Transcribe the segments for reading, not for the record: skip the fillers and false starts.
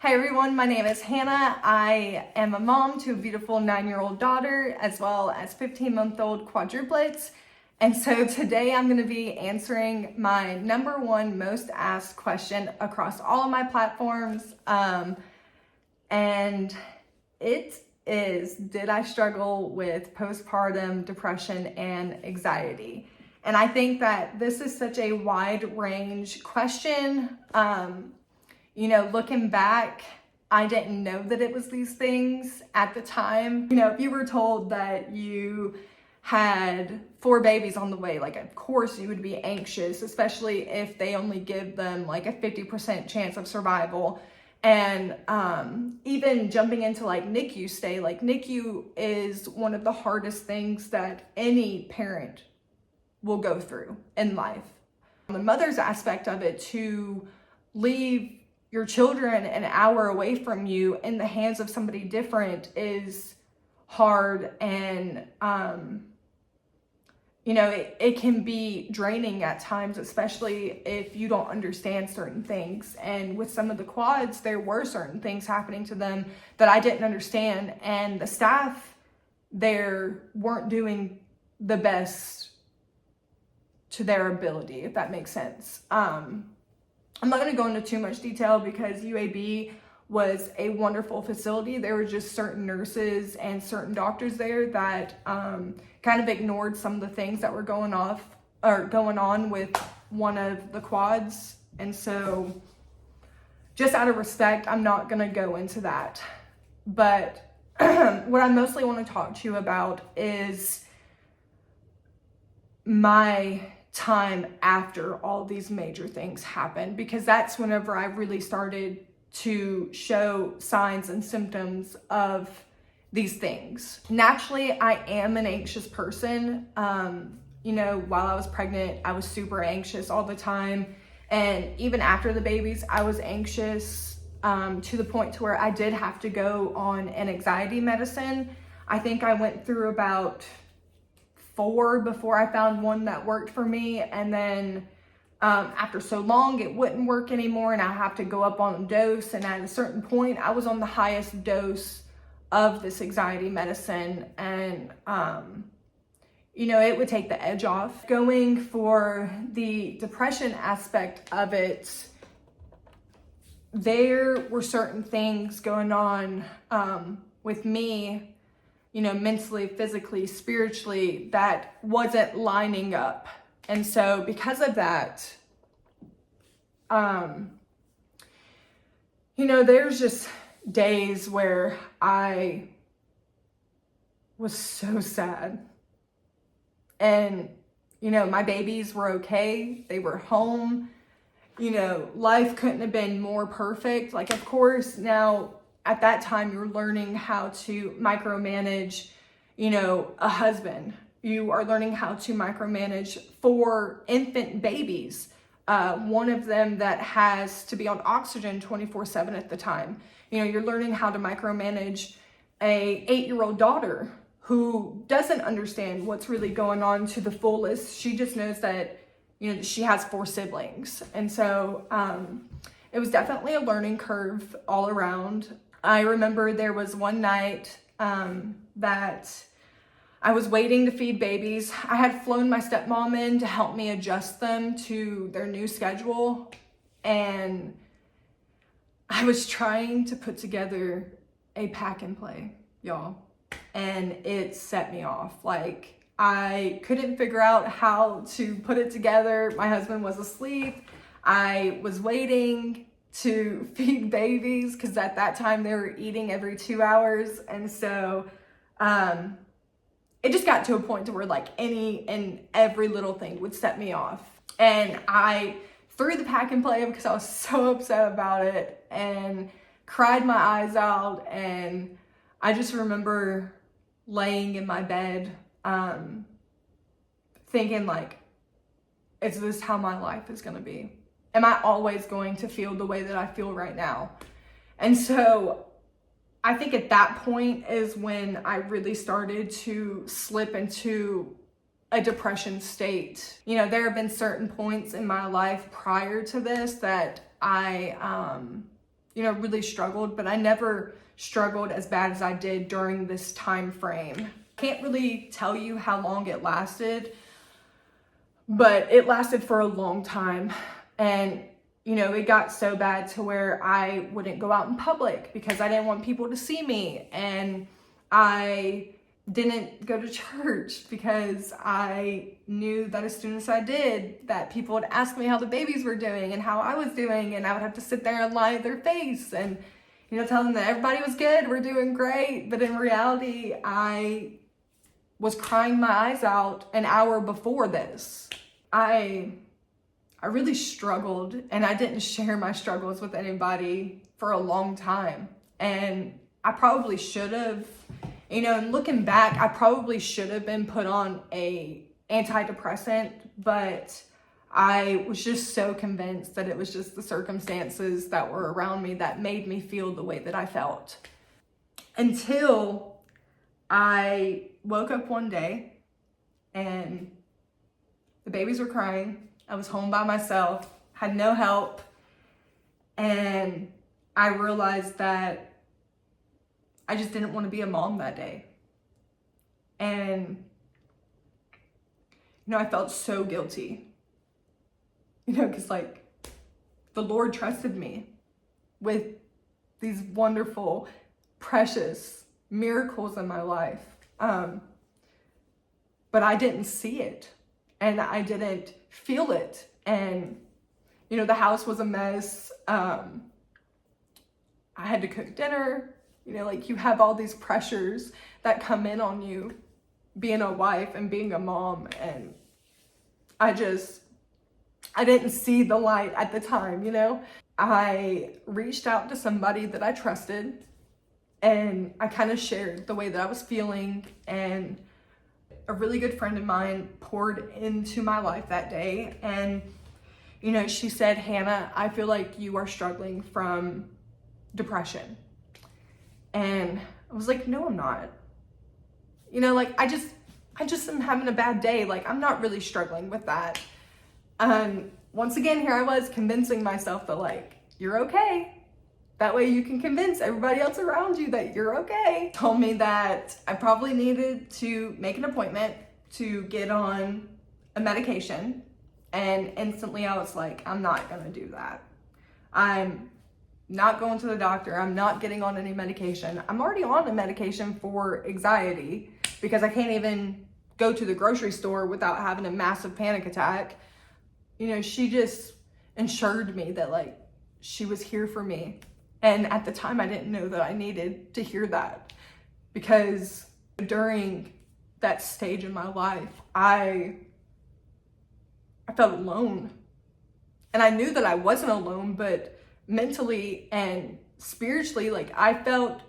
Hi everyone, my name is Hannah. I am a mom to a beautiful 9-year-old daughter as well as 15-month-old quadruplets. And so today I'm going to be answering my number one most asked question across all of my platforms. And it is, did I struggle with postpartum depression and anxiety? And I think that this is such a wide range question. Looking back, I didn't know that it was these things at the time. If you were told that you had 4 babies on the way, like of course you would be anxious, especially if they only give them like a 50% chance of survival. And even jumping into like NICU stay, like NICU is one of the hardest things that any parent will go through in life. The mother's aspect of it, to leave your children an hour away from you in the hands of somebody different, is hard. And, it can be draining at times, especially if you don't understand certain things. And with some of the quads, there were certain things happening to them that I didn't understand. And the staff there weren't doing the best to their ability, if that makes sense. I'm not going to go into too much detail because UAB was a wonderful facility. There were just certain nurses and certain doctors there that kind of ignored some of the things that were going on with one of the quads. And so just out of respect, I'm not going to go into that. But what I mostly want to talk to you about is my time after all these major things happened, because that's whenever I really started to show signs and symptoms of these things. Naturally, I am an anxious person. While I was pregnant, I was super anxious all the time. And even after the babies, I was anxious to the point to where I did have to go on an anxiety medicine. I think I went through about 4 before I found one that worked for me. And then after so long, it wouldn't work anymore and I have to go up on a dose. And at a certain point, I was on the highest dose of this anxiety medicine. And, it would take the edge off. Going for the depression aspect of it, there were certain things going on with me, mentally, physically, spiritually, that wasn't lining up. And so because of that, there's just days where I was so sad. And, my babies were okay. They were home. Life couldn't have been more perfect. Like, of course, now, at that time, you're learning how to micromanage, a husband. You are learning how to micromanage 4 infant babies. One of them that has to be on oxygen 24/7 at the time. You're learning how to micromanage a 8-year-old daughter who doesn't understand what's really going on to the fullest. She just knows that, she has 4 siblings. And so, it was definitely a learning curve all around. I remember there was one night that I was waiting to feed babies. I had flown my stepmom in to help me adjust them to their new schedule. And I was trying to put together a pack and play, y'all. And it set me off. Like, I couldn't figure out how to put it together. My husband was asleep. I was waiting to feed babies because at that time they were eating every 2 hours. And so it just got to a point to where like any and every little thing would set me off. And I threw the pack and play because I was so upset about it and cried my eyes out. And I just remember laying in my bed thinking like, is this how my life is going to be? Am I always going to feel the way that I feel right now? And so I think at that point is when I really started to slip into a depression state. There have been certain points in my life prior to this that I really struggled, but I never struggled as bad as I did during this time frame. Can't really tell you how long it lasted, but it lasted for a long time. And it got so bad to where I wouldn't go out in public because I didn't want people to see me, and I didn't go to church because I knew that as soon as I did, that people would ask me how the babies were doing and how I was doing, and I would have to sit there and lie to their face and tell them that everybody was good, we're doing great. But in reality, I was crying my eyes out an hour before this. I really struggled, and I didn't share my struggles with anybody for a long time. And I probably should have, and looking back, I probably should have been put on a antidepressant, but I was just so convinced that it was just the circumstances that were around me that made me feel the way that I felt. Until I woke up one day and the babies were crying. I was home by myself, had no help, and I realized that I just didn't want to be a mom that day. And, I felt so guilty, because the Lord trusted me with these wonderful, precious miracles in my life. But I didn't see it, and I didn't feel it. And, the house was a mess. I had to cook dinner. You have all these pressures that come in on you being a wife and being a mom. And I didn't see the light at the time, I reached out to somebody that I trusted, and I kind of shared the way that I was feeling, and a really good friend of mine poured into my life that day. And, she said, "Hannah, I feel like you are struggling from depression." And I was like, "No, I'm not. I just am having a bad day. I'm not really struggling with that." And once again, here I was convincing myself that you're okay. That way you can convince everybody else around you that you're okay. Told me that I probably needed to make an appointment to get on a medication. And instantly I was like, I'm not gonna do that. I'm not going to the doctor. I'm not getting on any medication. I'm already on a medication for anxiety because I can't even go to the grocery store without having a massive panic attack. She just ensured me that she was here for me. And at the time, I didn't know that I needed to hear that, because during that stage in my life, I felt alone. And I knew that I wasn't alone, but mentally and spiritually, I felt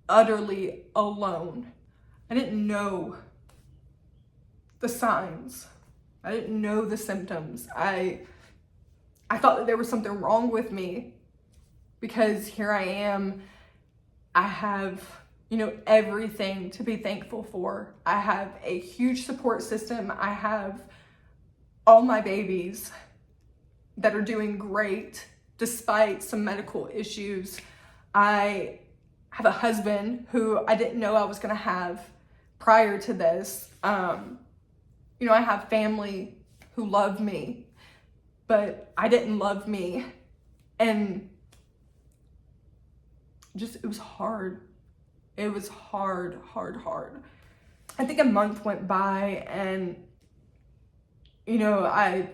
utterly alone. I didn't know the signs. I didn't know the symptoms. I thought that there was something wrong with me, because here I am. I have, everything to be thankful for. I have a huge support system. I have all my babies that are doing great despite some medical issues. I have a husband who I didn't know I was gonna have prior to this. I have family who love me, but I didn't love me. And it was hard. It was hard. I think a month went by, and, I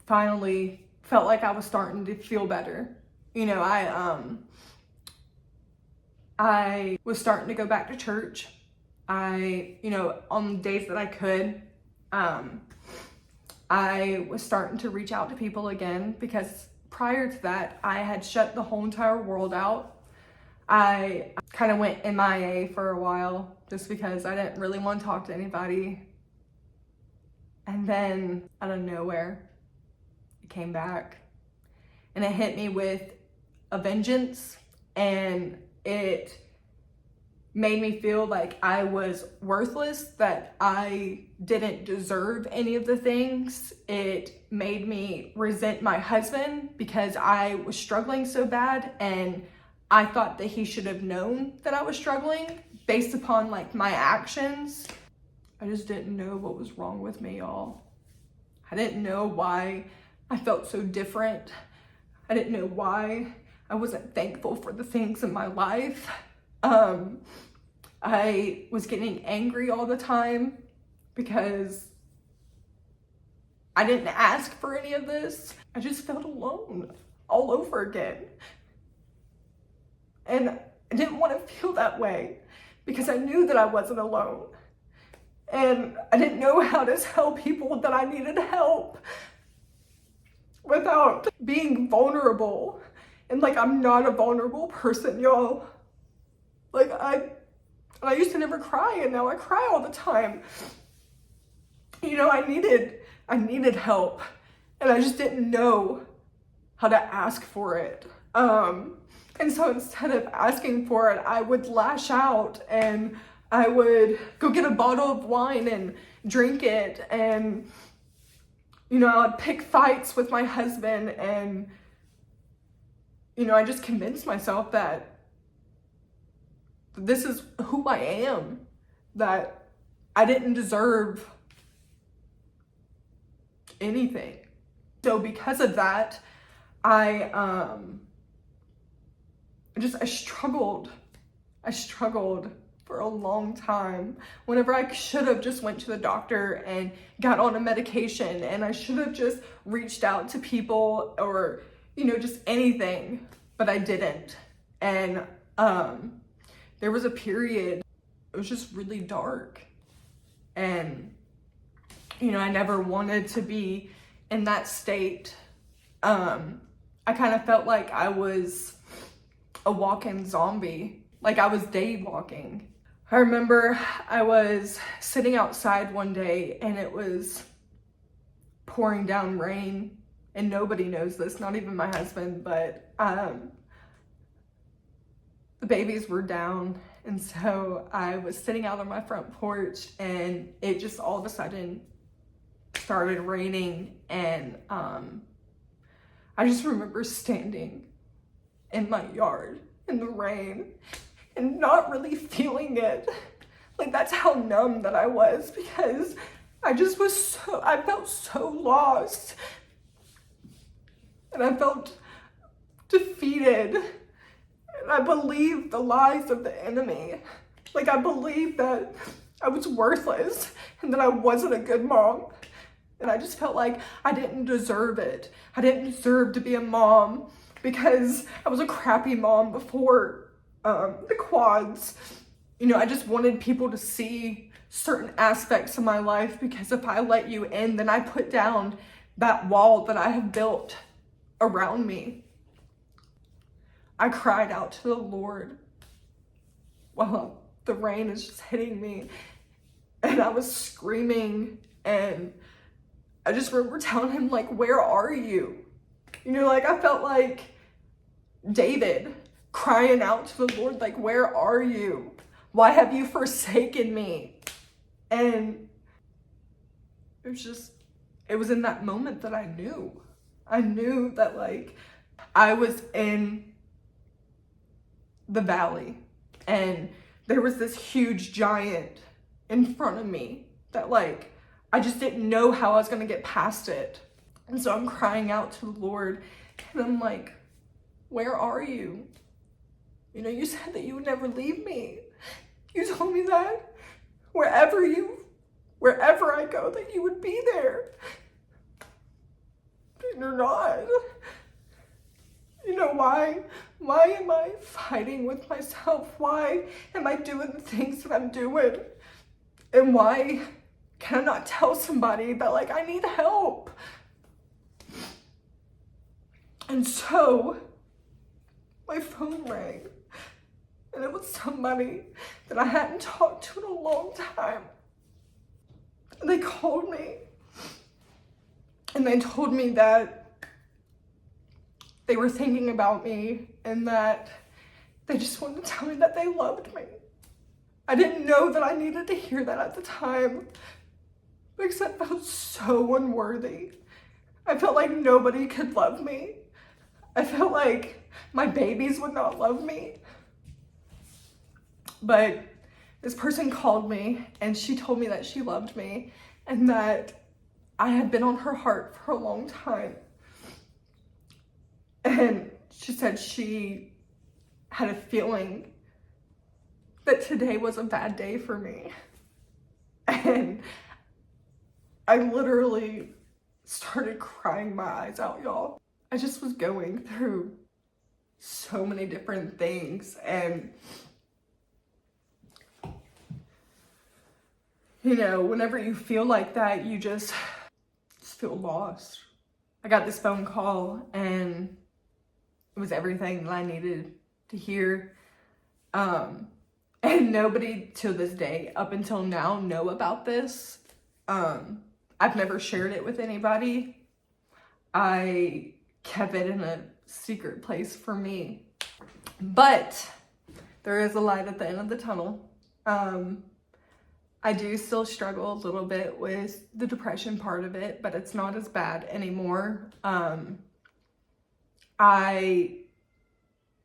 finally felt like I was starting to feel better. I was starting to go back to church. On the days that I could, I was starting to reach out to people again, because prior to that, I had shut the whole entire world out. I kind of went MIA for a while just because I didn't really want to talk to anybody. And then out of nowhere, it came back, and it hit me with a vengeance, and it made me feel like I was worthless, that I didn't deserve any of the things. It made me resent my husband because I was struggling so bad, and I thought that he should have known that I was struggling based upon like my actions. I just didn't know what was wrong with me, y'all. I didn't know why I felt so different. I didn't know why I wasn't thankful for the things in my life. I was getting angry all the time because I didn't ask for any of this. I just felt alone all over again. And I didn't want to feel that way because I knew that I wasn't alone. And I didn't know how to tell people that I needed help without being vulnerable. And like, I'm not a vulnerable person, y'all. Like, I used to never cry, and now I cry all the time. You know, I needed help, and I just didn't know how to ask for it. And so instead of asking for it, I would lash out, and I would go get a bottle of wine and drink it, and, you know, I'd pick fights with my husband, and, you know, I just convinced myself that this is who I am, that I didn't deserve anything. So because of that, I struggled for a long time. Whenever I should have just went to the doctor and got on a medication, and I should have just reached out to people or, you know, just anything, but I didn't. And there was a period, it was just really dark. And, you know, I never wanted to be in that state. I kind of felt like I was a walking zombie, like I was day walking. I remember I was sitting outside one day, and it was pouring down rain, and nobody knows this, not even my husband, but the babies were down, and so I was sitting out on my front porch, and it just all of a sudden started raining, and I just remember standing in my yard in the rain and not really feeling it. Like, that's how numb that I was, because I felt so lost, and I felt defeated. And I believed the lies of the enemy. Like, I believed that I was worthless and that I wasn't a good mom. And I just felt like I didn't deserve it. I didn't deserve to be a mom because I was a crappy mom before the quads. You know, I just wanted people to see certain aspects of my life, because if I let you in, then I put down that wall that I have built around me. I cried out to the Lord while the rain is just hitting me, and I was screaming, and I just remember telling him, like, where are you? You know, like, I felt like David crying out to the Lord, like, where are you? Why have you forsaken me? And it was in that moment that I knew that, like, I was in the valley, and there was this huge giant in front of me that, like, I just didn't know how I was gonna get past it. And so I'm crying out to the Lord, and I'm like, where are you? You know, you said that you would never leave me. You told me that wherever I go, that you would be there. And you're not. You know, why am I fighting with myself? Why am I doing the things that I'm doing? And why can I not tell somebody that, like, I need help? And so my phone rang, and it was somebody that I hadn't talked to in a long time. And they called me, and they told me that they were thinking about me, and that they just wanted to tell me that they loved me. I didn't know that I needed to hear that at the time because I felt so unworthy. I felt like nobody could love me. I felt like my babies would not love me. But this person called me and she told me that she loved me and that I had been on her heart for a long time. And she said she had a feeling that today was a bad day for me. And I literally started crying my eyes out, y'all. I just was going through so many different things, and you know, whenever you feel like that, you just feel lost. I got this phone call and it was everything that I needed to hear. And nobody to this day, up until now, know about this. I've never shared it with anybody. I kept it in a secret place for me. But there is a light at the end of the tunnel. I do still struggle a little bit with the depression part of it, but it's not as bad anymore. I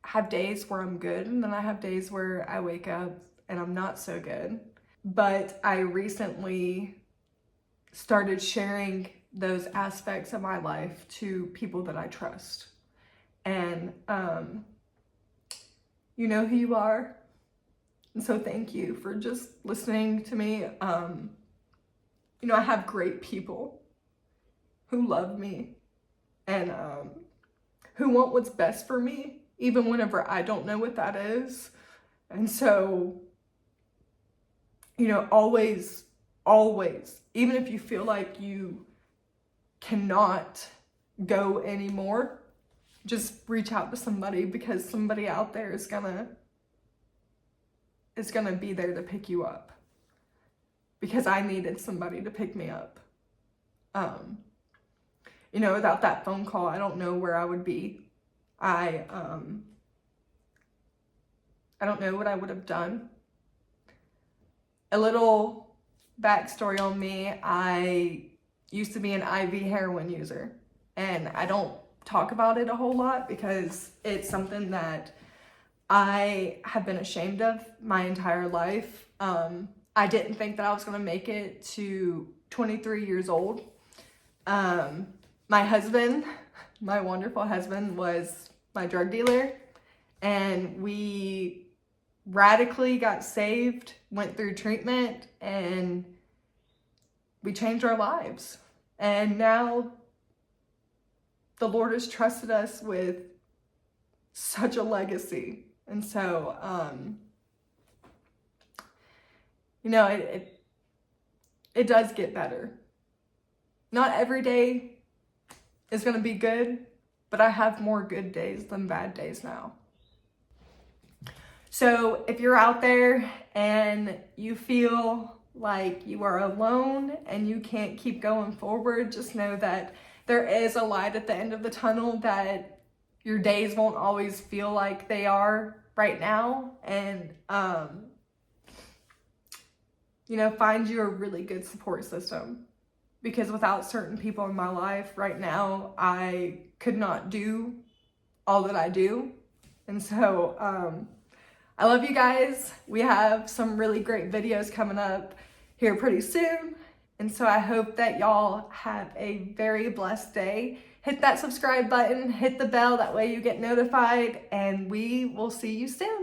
have days where I'm good, and then I have days where I wake up and I'm not so good. But I recently started sharing those aspects of my life to people that I trust. And you know who you are. And so thank you for just listening to me. You know, I have great people who love me and who want what's best for me, even whenever I don't know what that is. And so, you know, always, even if you feel like you cannot go anymore, just reach out to somebody, because somebody out there is gonna be there to pick you up, because I needed somebody to pick me up. You know, without that phone call, I don't know where I would be. I don't know what I would have done. A little backstory on me: I used to be an IV heroin user, and I don't talk about it a whole lot because it's something that I have been ashamed of my entire life. I didn't think that I was going to make it to 23 years old. My husband, my wonderful husband, was my drug dealer, and we radically got saved, went through treatment, and we changed our lives. And now the Lord has trusted us with such a legacy. And so, you know, it does get better. Not every day is going to be good, but I have more good days than bad days now. So if you're out there and you feel like you are alone and you can't keep going forward, just know that there is a light at the end of the tunnel, that your days won't always feel like they are right now. And, you know, find you a really good support system, because without certain people in my life right now, I could not do all that I do. And so, I love you guys. We have some really great videos coming up here pretty soon. And so I hope that y'all have a very blessed day. Hit that subscribe button, hit the bell, that way you get notified, and we will see you soon.